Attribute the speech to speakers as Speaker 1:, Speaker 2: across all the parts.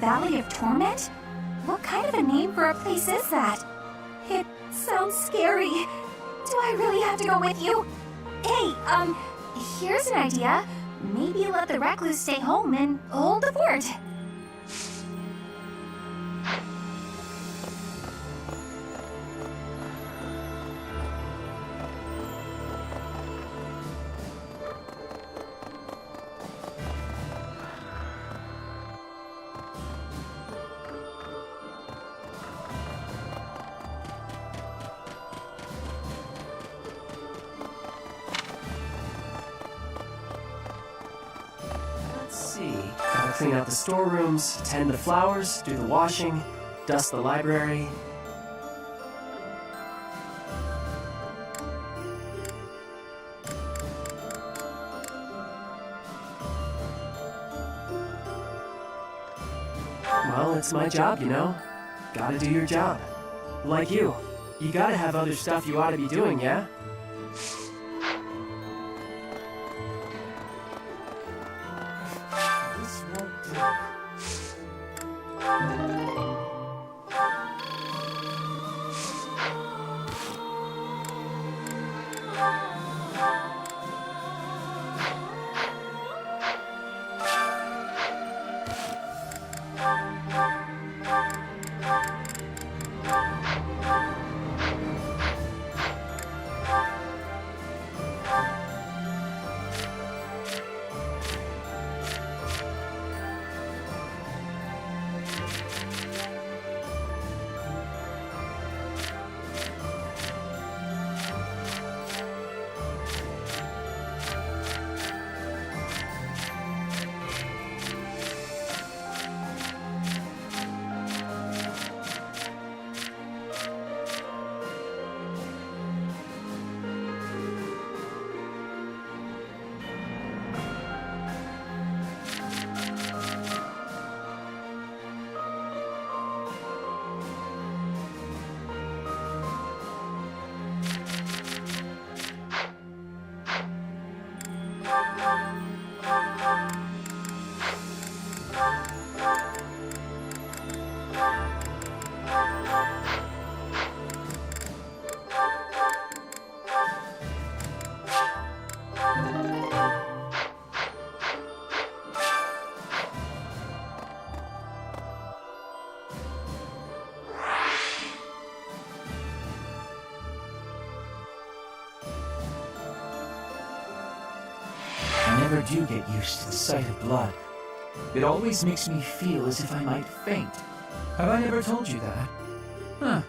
Speaker 1: Valley of Torment? What kind of a name for a place is that? It sounds scary. Do I really have to go with you? Hey, here's an idea. Maybe let the recluse stay home and hold the fort.
Speaker 2: Gotta clean out the storerooms, tend the flowers, do the washing, dust the library. Well, it's my job, you know? Gotta do your job. Like you. You gotta have other stuff you ought to be doing, yeah?
Speaker 3: I never do get used to the sight of blood. It always makes me feel as if I might faint. Have I never told you that? Huh.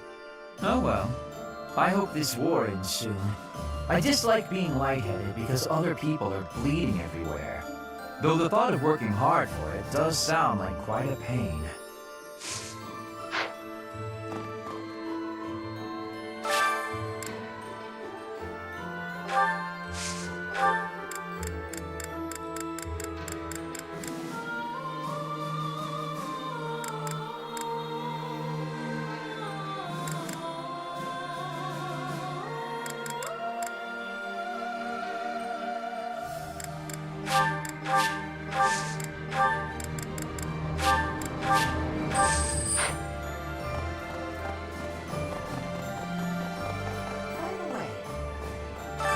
Speaker 3: Oh well. I hope this war ends soon. I dislike being lightheaded because other people are bleeding everywhere. Though the thought of working hard for it does sound like quite a pain.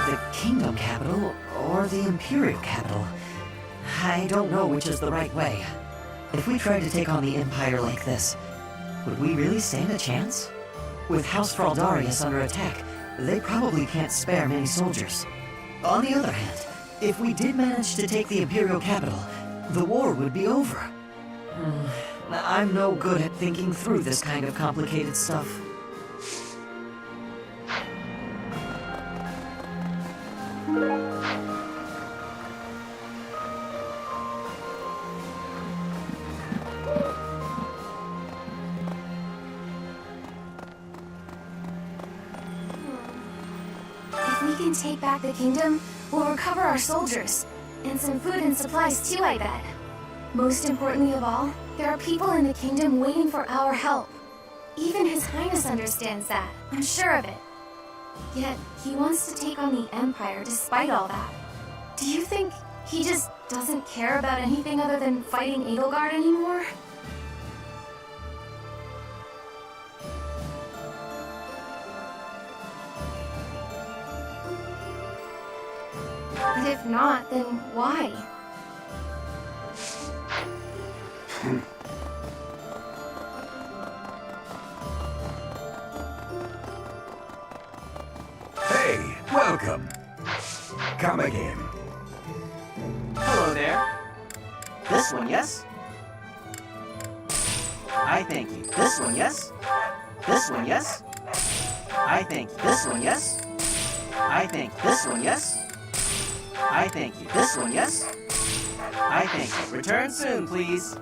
Speaker 4: The Kingdom Capital or the Imperial Capital? I don't know which is the right way. If we tried to take on the Empire like this, would we really stand a chance? With House Fraldarius under attack, they probably can't spare many soldiers. On the other hand, if we did manage to take the Imperial Capital, the war would be over. I'm no good at thinking through this kind of complicated stuff.
Speaker 1: If we can take back the kingdom, we'll recover our soldiers. And some food and supplies too, I bet. Most importantly of all, there are people in the kingdom waiting for our help. Even His Highness understands that, I'm sure of it. Yet, he wants to take on the Empire despite all that. Do you think he just doesn't care about anything other than fighting Edelgard anymore? But if not, then why?
Speaker 5: Hey, welcome. Come again.
Speaker 4: Hello there. This one, yes? I thank you. This one, yes? This one, yes? I thank you. This one, yes? I thank you. This one, yes? I thank you. This one, yes? I thank you. Return soon, please.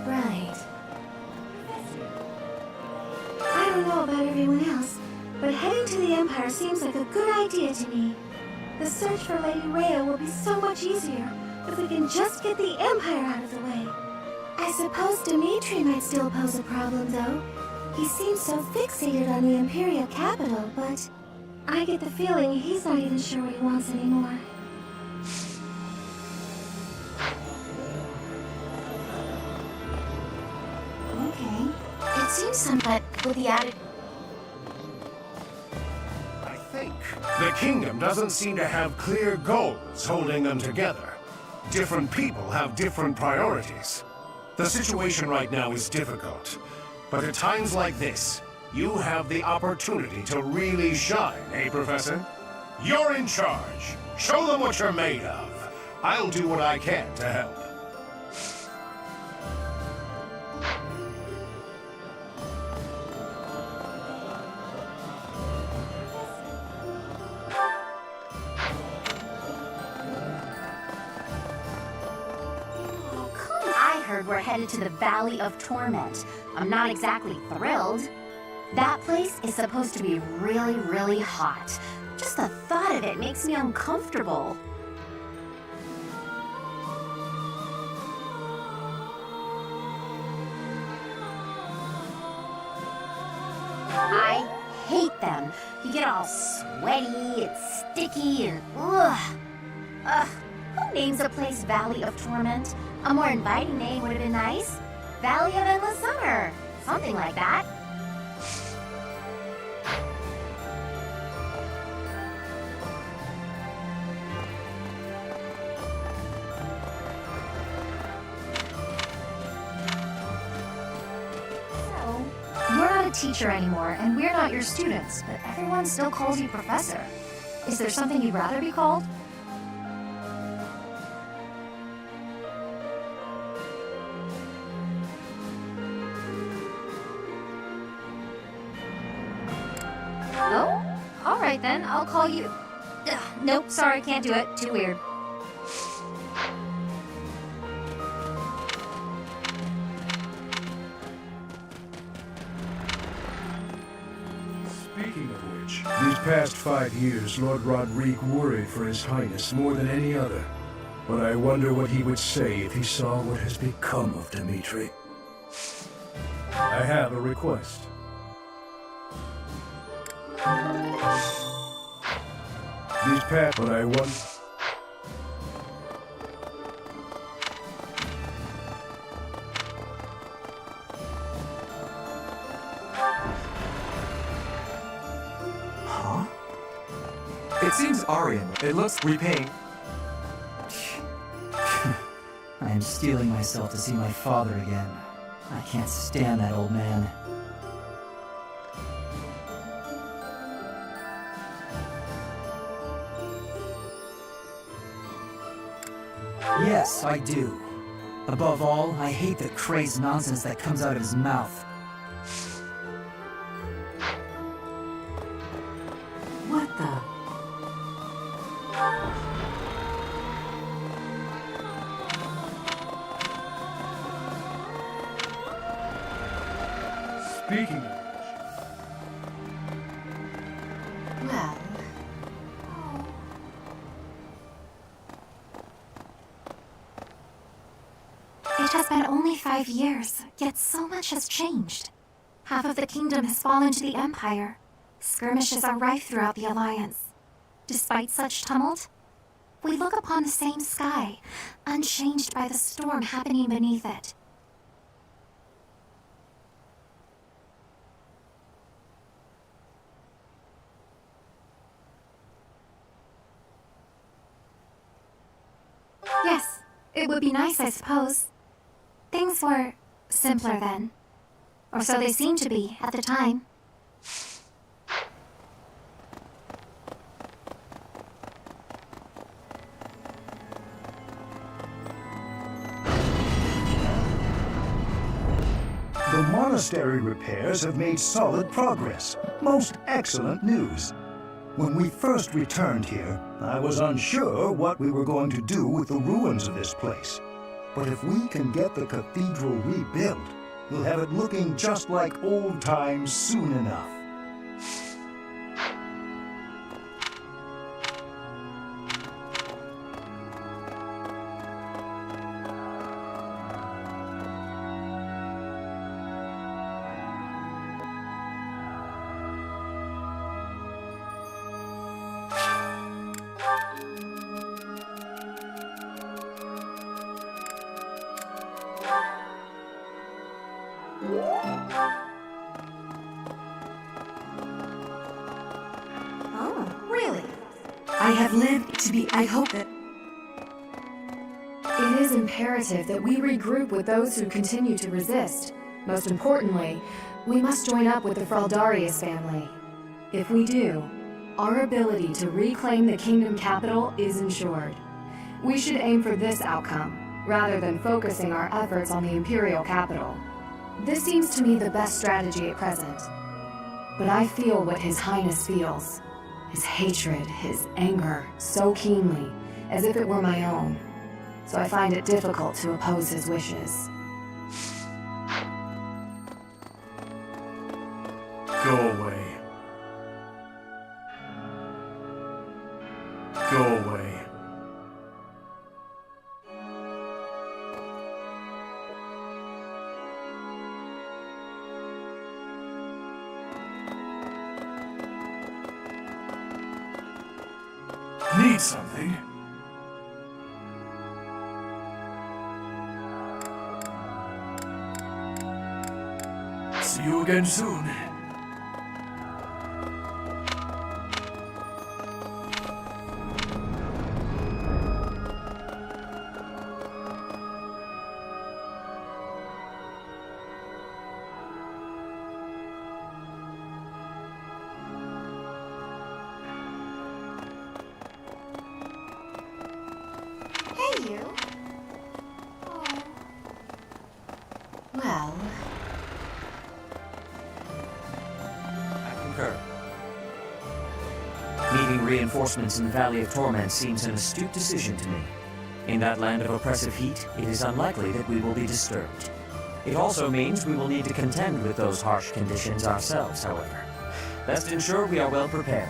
Speaker 1: Right. I don't know about everyone else, but heading to the Empire seems like a good idea to me. The search for Lady Rhea will be so much easier if we can just get the Empire out of the way. I suppose Dimitri might still pose a problem, though. He seems so fixated on the Imperial capital, but I get the feeling he's not even sure what he wants anymore. Okay. It seems somewhat with the added...
Speaker 6: I think the kingdom doesn't seem to have clear goals holding them together. Different people have different priorities. The situation right now is difficult, but at times like this, you have the opportunity to really shine, eh, Professor? You're in charge. Show them what you're made of. I'll do what I can to help.
Speaker 7: We're headed to the Valley of Torment. I'm not exactly thrilled. That place is supposed to be really, really hot. Just the thought of it makes me uncomfortable. I hate them. You get all sweaty, it's sticky, and ugh. Who names a place Valley of Torment? A more inviting name would have been nice. Valley of Endless Summer. Something like that. So, you're not a teacher anymore, and we're not your students, but everyone still calls you Professor. Is there something you'd rather be called? Oh? Alright then, I'll call you... Ugh, nope, sorry, can't do it. Too weird.
Speaker 8: Speaking of which, these past 5 years, Lord Rodrigue worried for His Highness more than any other. But I wonder what he would say if he saw what has become of Dimitri. I have a request. These past, but I want...
Speaker 3: It seems Aryan. It looks repaying. I'm steeling myself to see my father again. I can't stand that old man. Yes, I do. Above all, I hate the crazed nonsense that comes out of his mouth.
Speaker 9: What the?
Speaker 8: Speaking of
Speaker 1: Well, it has been only 5 years, yet so much has changed. Half of the kingdom has fallen to the Empire. Skirmishes are rife throughout the Alliance. Despite such tumult, we look upon the same sky, unchanged by the storm happening beneath it. Yes, it would be nice, I suppose. Things were simpler then. Or so they seemed to be at the time.
Speaker 5: The monastery repairs have made solid progress. Most excellent news. When we first returned here, I was unsure what we were going to do with the ruins of this place. But if we can get the cathedral rebuilt, we'll have it looking just like old times soon enough.
Speaker 9: Oh, really? I have lived to be. I hope that.
Speaker 10: It is imperative that we regroup with those who continue to resist. Most importantly, we must join up with the Fraldarius family. If we do, our ability to reclaim the kingdom capital is ensured. We should aim for this outcome, rather than focusing our efforts on the imperial capital. This seems to me the best strategy at present. But I feel what His Highness feels. His hatred, his anger, so keenly, as if it were my own. So I find it difficult to oppose his wishes.
Speaker 8: Go away. Go away. Need something? See you again soon.
Speaker 1: Hey, you. Oh. Well,
Speaker 3: I concur. Meeting reinforcements in the Valley of Torment seems an astute decision to me. In that land of oppressive heat, it is unlikely that we will be disturbed. It also means we will need to contend with those harsh conditions ourselves, however. Best ensure we are well prepared.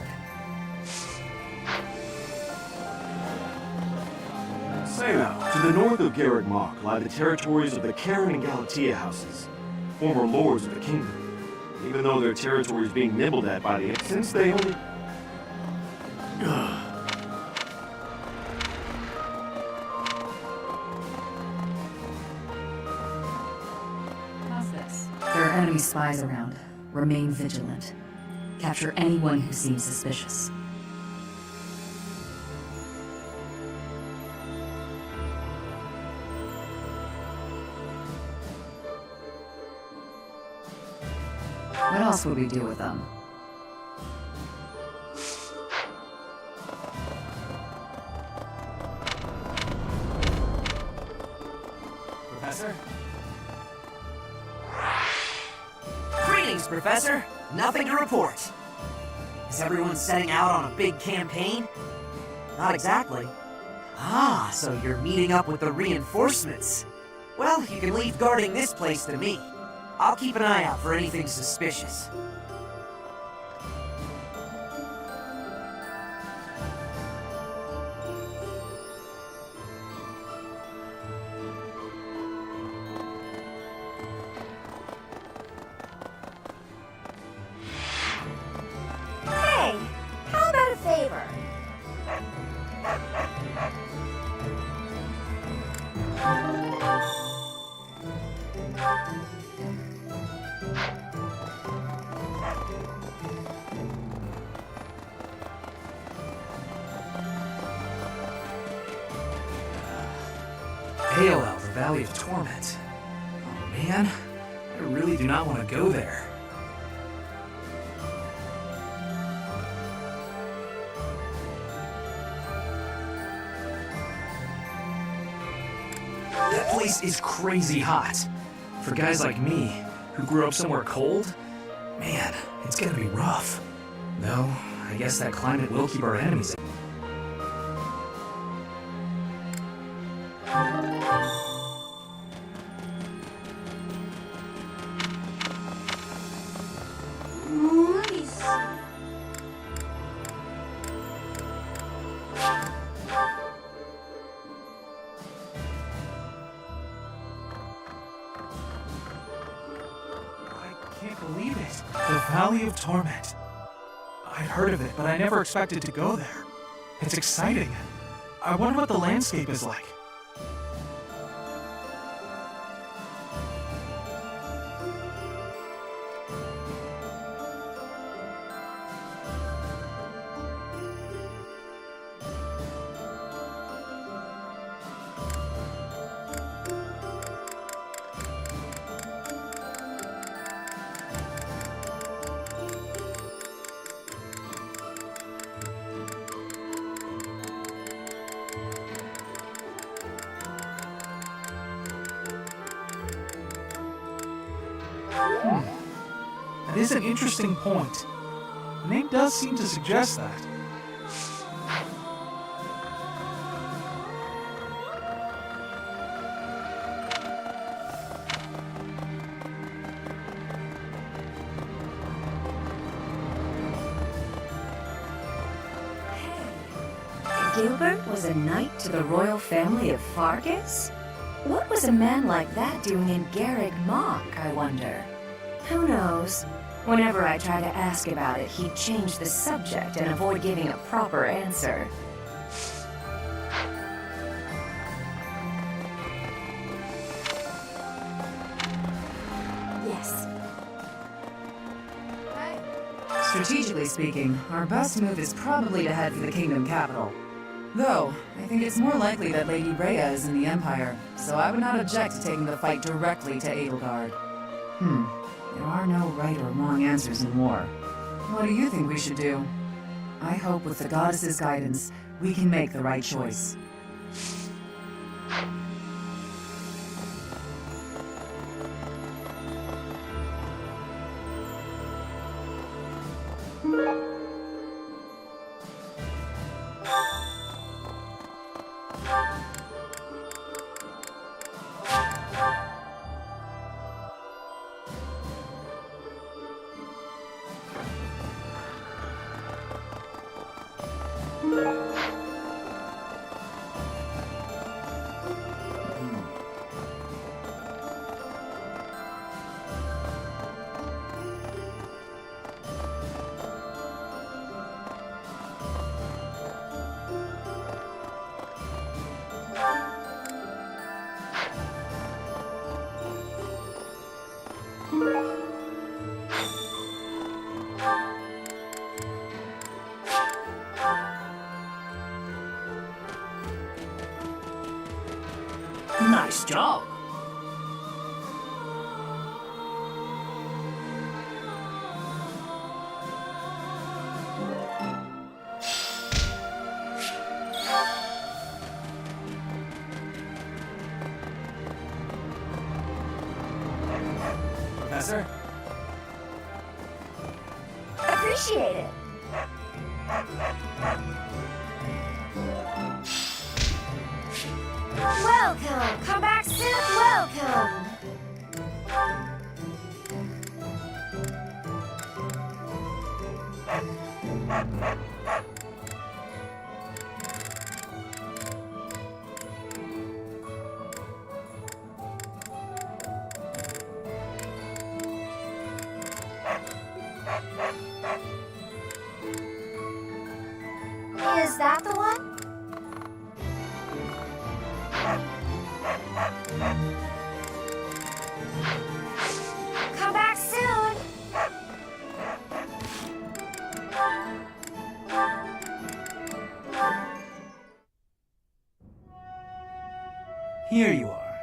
Speaker 11: Say now, to the north of Garreg Mach lie the territories of the Karen and Galatea houses, former lords of the kingdom. Even though their territory is being nibbled at by the since they only...
Speaker 9: How's this? There are enemy spies around. Remain vigilant. Capture anyone who seems suspicious. What else would we do with them?
Speaker 2: Professor?
Speaker 4: Greetings, Professor. Nothing to report. Is everyone setting out on a big campaign? Not exactly. Ah, so you're meeting up with the reinforcements. Well, you can leave guarding this place to me. I'll keep an eye out for anything suspicious.
Speaker 7: Hey, how about a favor?
Speaker 2: AOL, the Valley of Torment. Oh man, I really do not want to go there. That place is crazy hot. For guys like me, who grew up somewhere cold, man, it's gonna be rough. Though, I guess that climate will keep our enemies.
Speaker 7: Nice.
Speaker 2: I can't believe it. The Valley of Torment. I'd heard of it, but I never expected to go there. It's exciting. I wonder what the landscape is like. That is an interesting point. The name does seem to suggest that.
Speaker 12: Gilbert was a knight to the royal family of Fargus? What was a man like that doing in Garreg Mach, I wonder? Who knows? Whenever I try to ask about it, he'd change the subject and avoid giving a proper answer.
Speaker 7: Yes.
Speaker 9: Strategically speaking, our best move is probably to head for the kingdom capital. Though, I think it's more likely that Lady Rhea is in the Empire, so I would not object to taking the fight directly to Edelgard. There are no right or wrong answers in war. What do you think we should do? I hope with the goddess's guidance, we can make the right choice.
Speaker 2: Nice job. Professor.
Speaker 7: Appreciate it. Welcome! Come back soon! Welcome! Is that the one? Come back soon!
Speaker 3: Here you are.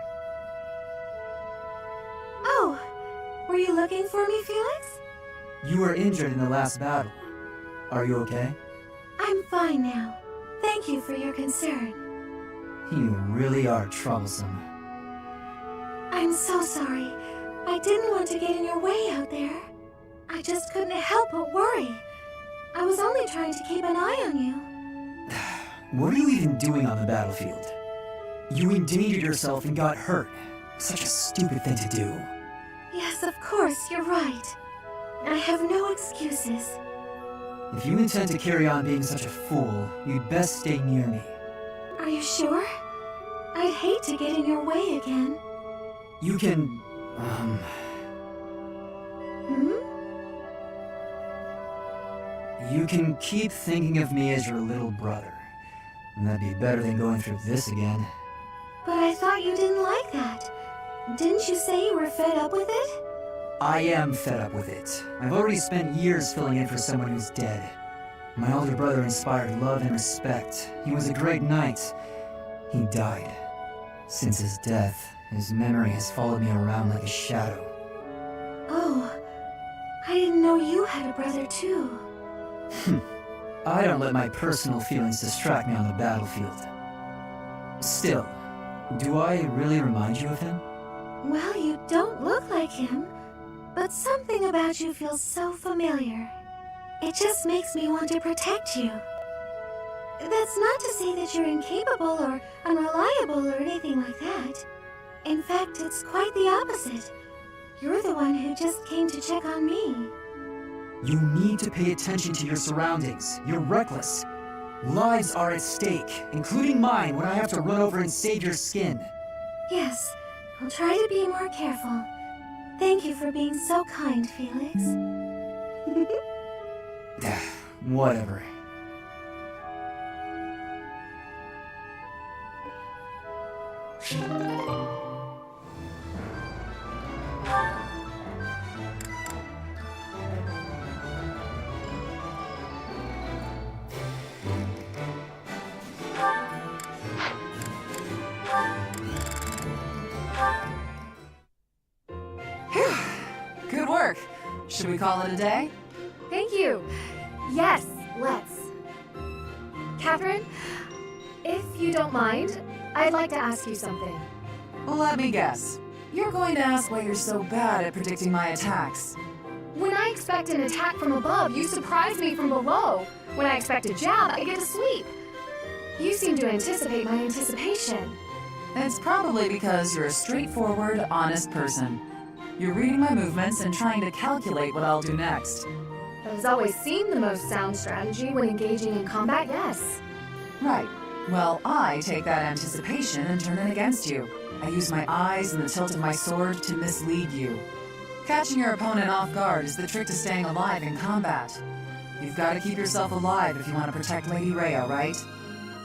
Speaker 1: Oh, were you looking for me, Felix?
Speaker 3: You were injured in the last battle. Are you okay?
Speaker 1: I'm fine now. Thank you for your concern.
Speaker 3: You really are troublesome.
Speaker 1: I'm so sorry. I didn't want to get in your way out there. I just couldn't help but worry. I was only trying to keep an eye on you.
Speaker 3: What are you even doing on the battlefield? You endangered yourself and got hurt. Such a stupid thing to do.
Speaker 1: Yes, of course, you're right. I have no excuses.
Speaker 3: If you intend to carry on being such a fool, you'd best stay near me.
Speaker 1: Are you sure? I'd hate to get in your way again.
Speaker 3: You can,
Speaker 1: Hmm?
Speaker 3: You can keep thinking of me as your little brother. And that'd be better than going through this again.
Speaker 1: But I thought you didn't like that. Didn't you say you were fed up with it?
Speaker 3: I am fed up with it. I've already spent years filling in for someone who's dead. My older brother inspired love and respect. He was a great knight. He died. Since his death, his memory has followed me around like a shadow.
Speaker 1: Oh, I didn't know you had a brother too.
Speaker 3: I don't let my personal feelings distract me on the battlefield. Still, do I really remind you of him?
Speaker 1: Well, you don't look like him, but something about you feels so familiar. It just makes me want to protect you. That's not to say that you're incapable or unreliable or anything like that. In fact, it's quite the opposite. You're the one who just came to check on me.
Speaker 3: You need to pay attention to your surroundings. You're reckless. Lives are at stake, including mine when I have to run over and save your skin.
Speaker 1: Yes, I'll try to be more careful. Thank you for being so kind, Felix.
Speaker 3: Whatever.
Speaker 9: Good work. Should we call it a day?
Speaker 10: Thank you. Yes, let's. Catherine, if you don't mind, I'd like to ask you something.
Speaker 9: Let me guess. You're going to ask why you're so bad at predicting my attacks.
Speaker 10: When I expect an attack from above, you surprise me from below. When I expect a jab, I get a sweep. You seem to anticipate my anticipation.
Speaker 9: It's probably because you're a straightforward, honest person. You're reading my movements and trying to calculate what I'll do next.
Speaker 10: That has always seemed the most sound strategy when engaging in combat, yes.
Speaker 9: Right. Well, I take that anticipation and turn it against you. I use my eyes and the tilt of my sword to mislead you. Catching your opponent off guard is the trick to staying alive in combat. You've got to keep yourself alive if you want to protect Lady Rhea, right?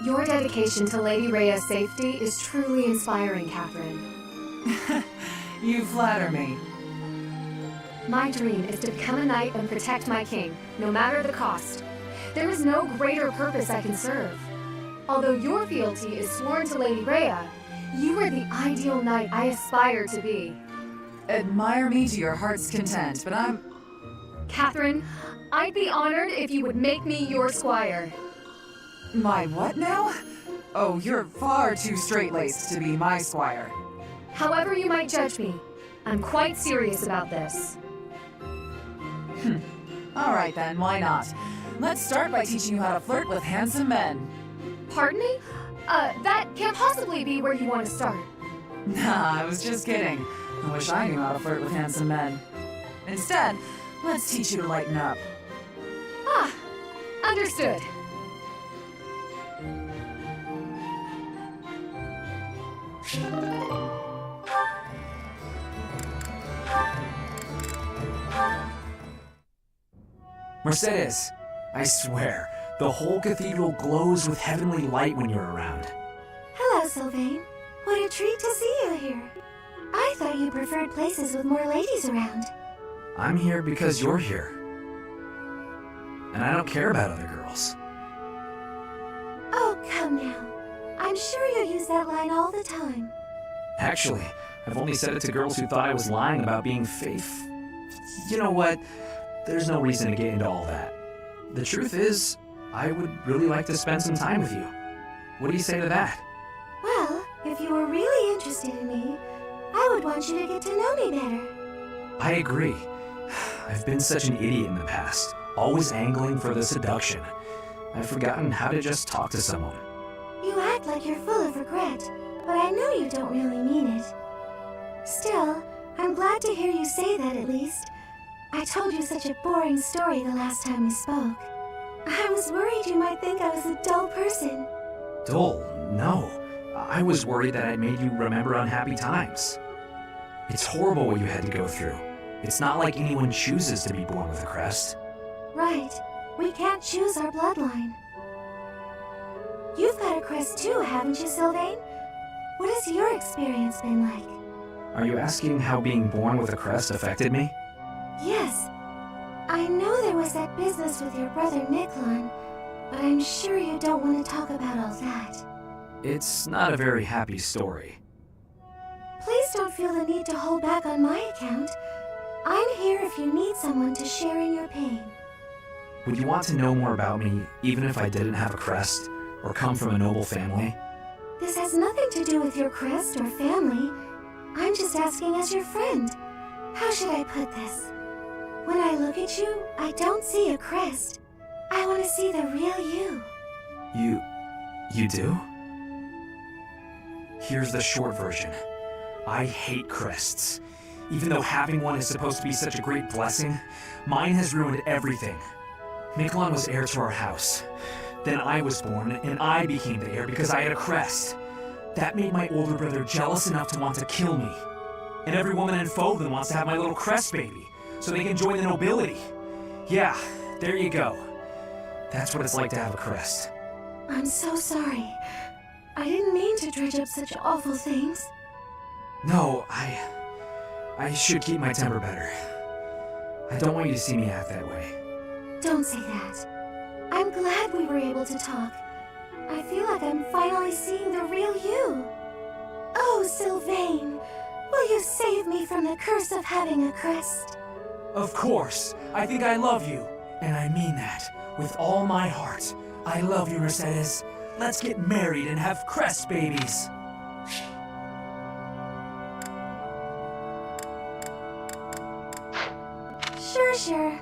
Speaker 10: Your dedication to Lady Rhea's safety is truly inspiring, Catherine.
Speaker 9: You flatter me.
Speaker 10: My dream is to become a knight and protect my king, no matter the cost. There is no greater purpose I can serve. Although your fealty is sworn to Lady Rhea, you are the ideal knight I aspire to be.
Speaker 9: Admire me to your heart's content, but I'm...
Speaker 10: Catherine, I'd be honored if you would make me your squire.
Speaker 9: My what now? Oh, you're far too straight-laced to be my squire.
Speaker 10: However you might judge me, I'm quite serious about this.
Speaker 9: Alright then, why not? Let's start by teaching you how to flirt with handsome men.
Speaker 10: Pardon me? That can't possibly be where you want to start.
Speaker 9: Nah, I was just kidding. I wish I knew how to flirt with handsome men. Instead, let's teach you to lighten up.
Speaker 10: Ah, understood.
Speaker 2: Mercedes, I swear, the whole cathedral glows with heavenly light when you're around.
Speaker 1: Hello, Sylvain. What a treat to see you here. I thought you preferred places with more ladies around.
Speaker 2: I'm here because you're here. And I don't care about other girls.
Speaker 1: Oh, come now. I'm sure you use that line all the time.
Speaker 2: Actually, I've only said it to girls who thought I was lying about being faith. You know what? There's no reason to get into all that. The truth is, I would really like to spend some time with you. What do you say to that?
Speaker 1: Well, if you were really interested in me, I would want you to get to know me better.
Speaker 2: I agree. I've been such an idiot in the past, always angling for the seduction. I've forgotten how to just talk to someone.
Speaker 1: You act like you're full of regret, but I know you don't really mean it. Still, I'm glad to hear you say that at least. I told you such a boring story the last time we spoke. I was worried you might think I was a dull person.
Speaker 2: Dull? No. I was worried that I'd made you remember unhappy times. It's horrible what you had to go through. It's not like anyone chooses to be born with a crest.
Speaker 1: Right. We can't choose our bloodline. You've got a crest too, haven't you, Sylvain? What has your experience been like?
Speaker 2: Are you asking how being born with a crest affected me?
Speaker 1: Yes. I know there was that business with your brother Miklon, but I'm sure you don't want to talk about all that.
Speaker 2: It's not a very happy story.
Speaker 1: Please don't feel the need to hold back on my account. I'm here if you need someone to share in your pain.
Speaker 2: Would you want to know more about me, even if I didn't have a crest, or come from a noble family?
Speaker 1: This has nothing to do with your crest or family. I'm just asking as your friend. How should I put this? When I look at you, I don't see a crest. I want to see the real you.
Speaker 2: You do? Here's the short version. I hate crests. Even though having one is supposed to be such a great blessing, mine has ruined everything. Miklon was heir to our house. Then I was born, and I became the heir because I had a crest. That made my older brother jealous enough to want to kill me. And every woman in Fe3h wants to have my little crest baby, so they can join the nobility. Yeah, there you go. That's what it's like to have a crest.
Speaker 1: I'm so sorry. I didn't mean to dredge up such awful things.
Speaker 2: No, I should keep my temper better. I don't want you to see me act that way.
Speaker 1: Don't say that. I'm glad we were able to talk. I feel like I'm finally seeing the real you. Oh, Sylvain, will you save me from the curse of having a crest?
Speaker 2: Of course. I think I love you. And I mean that. With all my heart. I love you, Mercedes. Let's get married and have crest babies.
Speaker 1: Sure.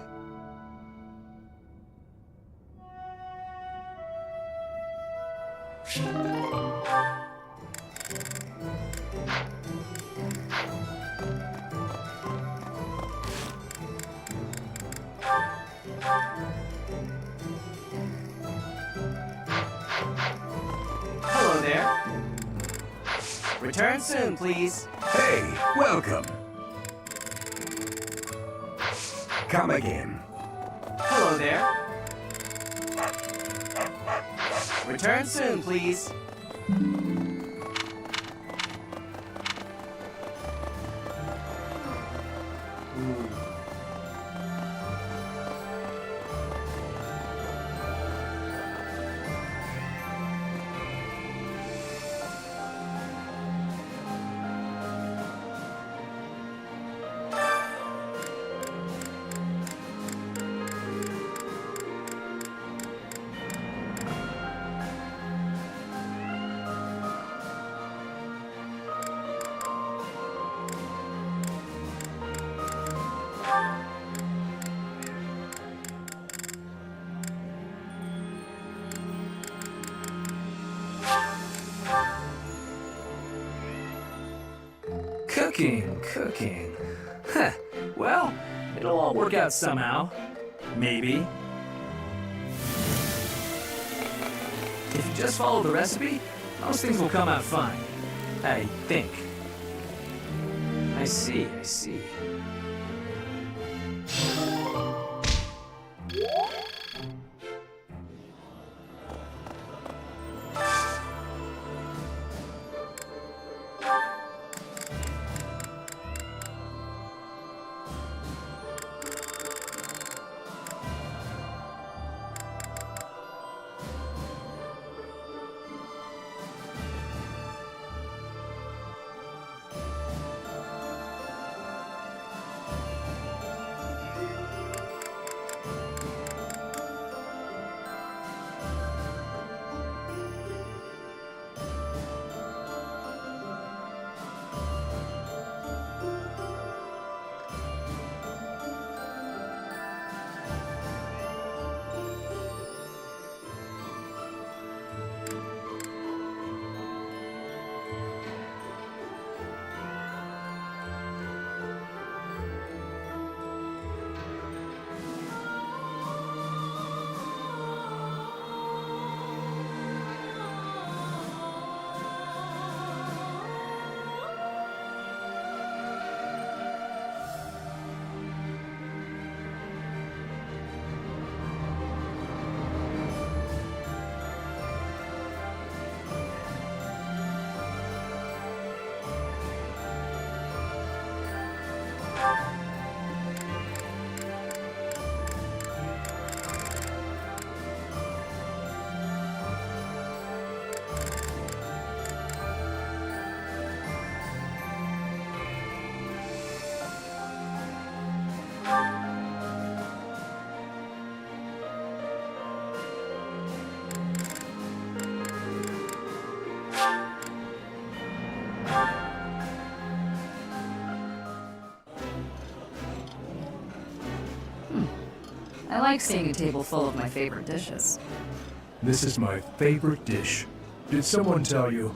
Speaker 13: Hello there. Return soon, please.
Speaker 8: Hey, welcome. Come again.
Speaker 13: Hello there. Return soon, please.
Speaker 2: Cooking. Huh. Well, it'll all work out somehow. Maybe. If you just follow the recipe, most things will come out fine. I think. I see.
Speaker 9: I like seeing a table full of my favorite dishes.
Speaker 8: This is my favorite dish. Did someone tell you?